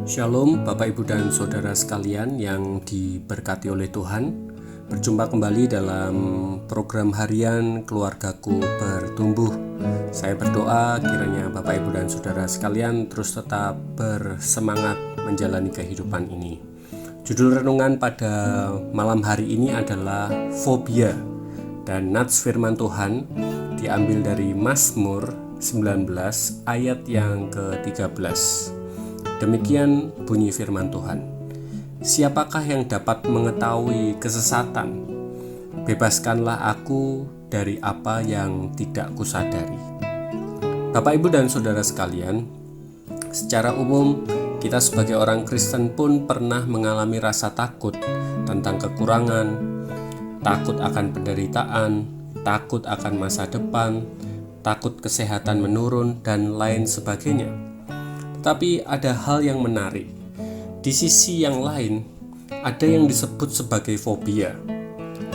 Shalom Bapak Ibu dan Saudara sekalian yang diberkati oleh Tuhan. Berjumpa kembali dalam program harian Keluargaku Bertumbuh. Saya berdoa kiranya Bapak Ibu dan Saudara sekalian terus tetap bersemangat menjalani kehidupan ini. Judul renungan pada malam hari ini adalah fobia, dan nats firman Tuhan diambil dari Mazmur 19 ayat yang ke-13. Demikian bunyi firman Tuhan. Siapakah yang dapat mengetahui kesesatan? Bebaskanlah aku dari apa yang tidak kusadari. Bapak, Ibu, dan Saudara sekalian, secara umum kita sebagai orang Kristen pun pernah mengalami rasa takut tentang kekurangan, takut akan penderitaan, takut akan masa depan, takut kesehatan menurun, dan lain sebagainya. Tapi ada hal yang menarik. Di sisi yang lain, ada yang disebut sebagai fobia,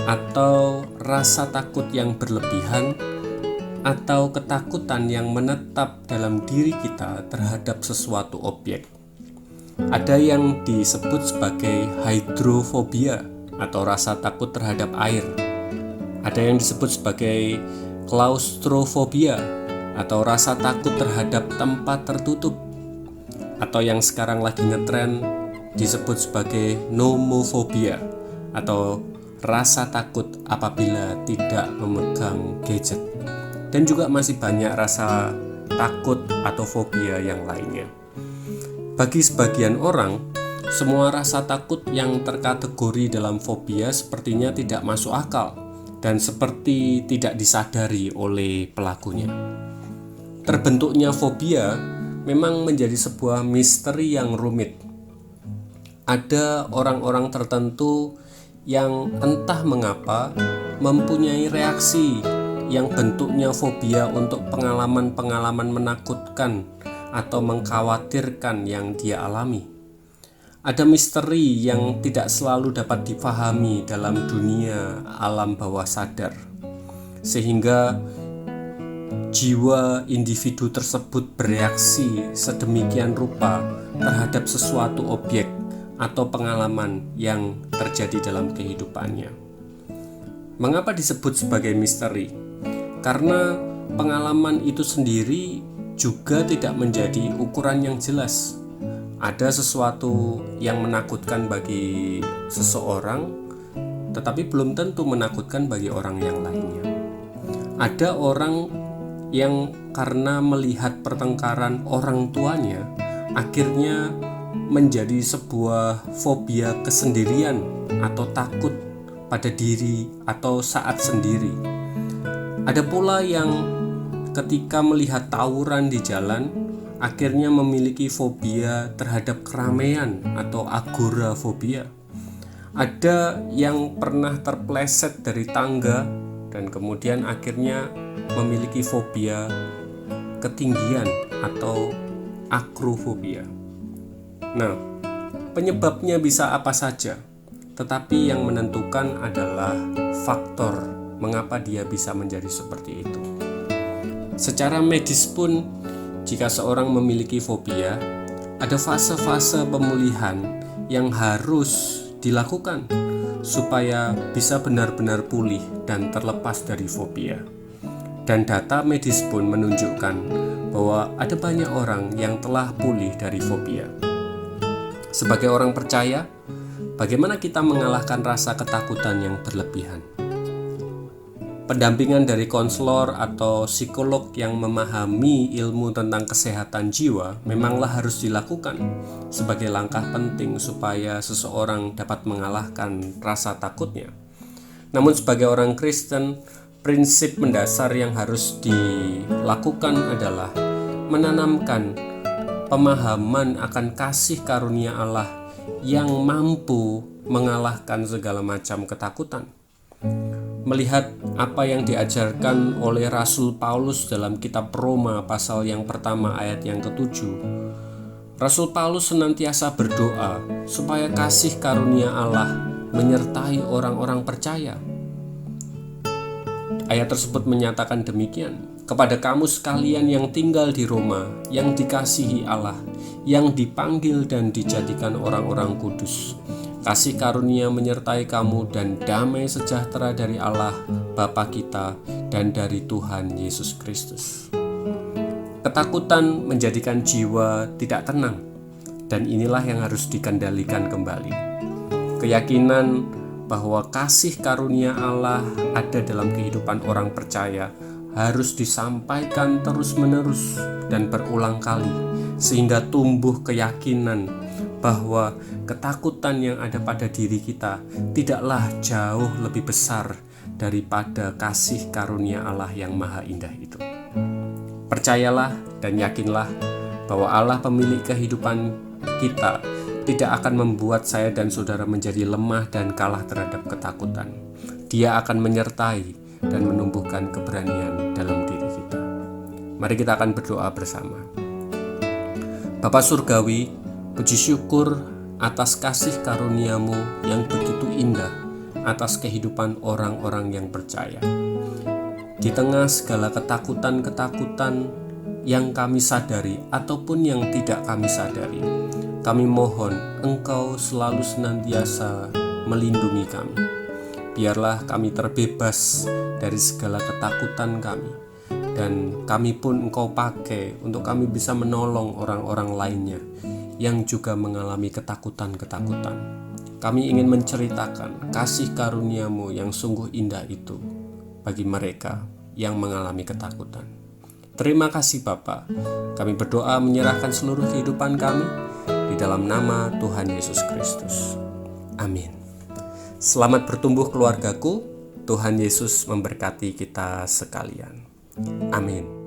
atau rasa takut yang berlebihan, atau ketakutan yang menetap dalam diri kita terhadap sesuatu objek. Ada yang disebut sebagai hydrophobia, atau rasa takut terhadap air. Ada yang disebut sebagai claustrophobia, atau rasa takut terhadap tempat tertutup. Atau yang sekarang lagi ngetren disebut sebagai nomophobia, atau rasa takut apabila tidak memegang gadget. Dan juga masih banyak rasa takut atau fobia yang lainnya. Bagi sebagian orang, semua rasa takut yang terkategori dalam fobia sepertinya tidak masuk akal dan seperti tidak disadari oleh pelakunya. Terbentuknya fobia memang menjadi sebuah misteri yang rumit. Ada orang-orang tertentu yang entah mengapa mempunyai reaksi yang bentuknya fobia untuk pengalaman-pengalaman menakutkan atau mengkhawatirkan yang dia alami. Ada misteri yang tidak selalu dapat dipahami dalam dunia alam bawah sadar, sehingga jiwa individu tersebut bereaksi sedemikian rupa terhadap sesuatu objek atau pengalaman yang terjadi dalam kehidupannya. Mengapa disebut sebagai misteri? Karena pengalaman itu sendiri juga tidak menjadi ukuran yang jelas. Ada sesuatu yang menakutkan bagi seseorang, tetapi belum tentu menakutkan bagi orang yang lainnya. Ada orang yang karena melihat pertengkaran orang tuanya akhirnya menjadi sebuah fobia kesendirian atau takut pada diri atau saat sendiri. Ada pula yang ketika melihat tawuran di jalan akhirnya memiliki fobia terhadap keramaian atau agorafobia. Ada yang pernah terpleset dari tangga dan kemudian akhirnya memiliki fobia ketinggian atau akrofobia. Nah, penyebabnya bisa apa saja, tetapi yang menentukan adalah faktor mengapa dia bisa menjadi seperti itu. Secara medis pun, jika seorang memiliki fobia, ada fase-fase pemulihan yang harus dilakukan supaya bisa benar-benar pulih dan terlepas dari fobia. Dan data medis pun menunjukkan bahwa ada banyak orang yang telah pulih dari fobia. Sebagai orang percaya, bagaimana kita mengalahkan rasa ketakutan yang berlebihan? Pendampingan dari konselor atau psikolog yang memahami ilmu tentang kesehatan jiwa memanglah harus dilakukan sebagai langkah penting supaya seseorang dapat mengalahkan rasa takutnya. Namun sebagai orang Kristen, prinsip mendasar yang harus dilakukan adalah menanamkan pemahaman akan kasih karunia Allah yang mampu mengalahkan segala macam ketakutan. Melihat apa yang diajarkan oleh Rasul Paulus dalam kitab Roma pasal yang pertama ayat yang ke-7, Rasul Paulus senantiasa berdoa supaya kasih karunia Allah menyertai orang-orang percaya. Ayat tersebut menyatakan demikian, kepada kamu sekalian yang tinggal di Roma, yang dikasihi Allah, yang dipanggil dan dijadikan orang-orang kudus. Kasih karunia menyertai kamu dan damai sejahtera dari Allah Bapa kita dan dari Tuhan Yesus Kristus. Ketakutan menjadikan jiwa tidak tenang, dan inilah yang harus dikendalikan kembali. Keyakinan bahwa kasih karunia Allah ada dalam kehidupan orang percaya harus disampaikan terus-menerus dan berulang kali, sehingga tumbuh keyakinan bahwa ketakutan yang ada pada diri kita tidaklah jauh lebih besar daripada kasih karunia Allah yang maha indah itu. Percayalah dan yakinlah bahwa Allah pemilik kehidupan kita tidak akan membuat saya dan saudara menjadi lemah dan kalah terhadap ketakutan. Dia akan menyertai dan menumbuhkan keberanian dalam diri kita. Mari kita akan berdoa bersama. Bapa Surgawi, puji syukur atas kasih karuniamu yang begitu indah atas kehidupan orang-orang yang percaya. Di tengah segala ketakutan-ketakutan yang kami sadari ataupun yang tidak kami sadari, kami mohon Engkau selalu senantiasa melindungi kami. Biarlah kami terbebas dari segala ketakutan kami, dan kami pun Engkau pakai untuk kami bisa menolong orang-orang lainnya yang juga mengalami ketakutan-ketakutan. Kami ingin menceritakan kasih karunia-Mu yang sungguh indah itu bagi mereka yang mengalami ketakutan. Terima kasih Bapa. Kami berdoa menyerahkan seluruh kehidupan kami di dalam nama Tuhan Yesus Kristus. Amin. Selamat bertumbuh keluargaku. Tuhan Yesus memberkati kita sekalian. Amin.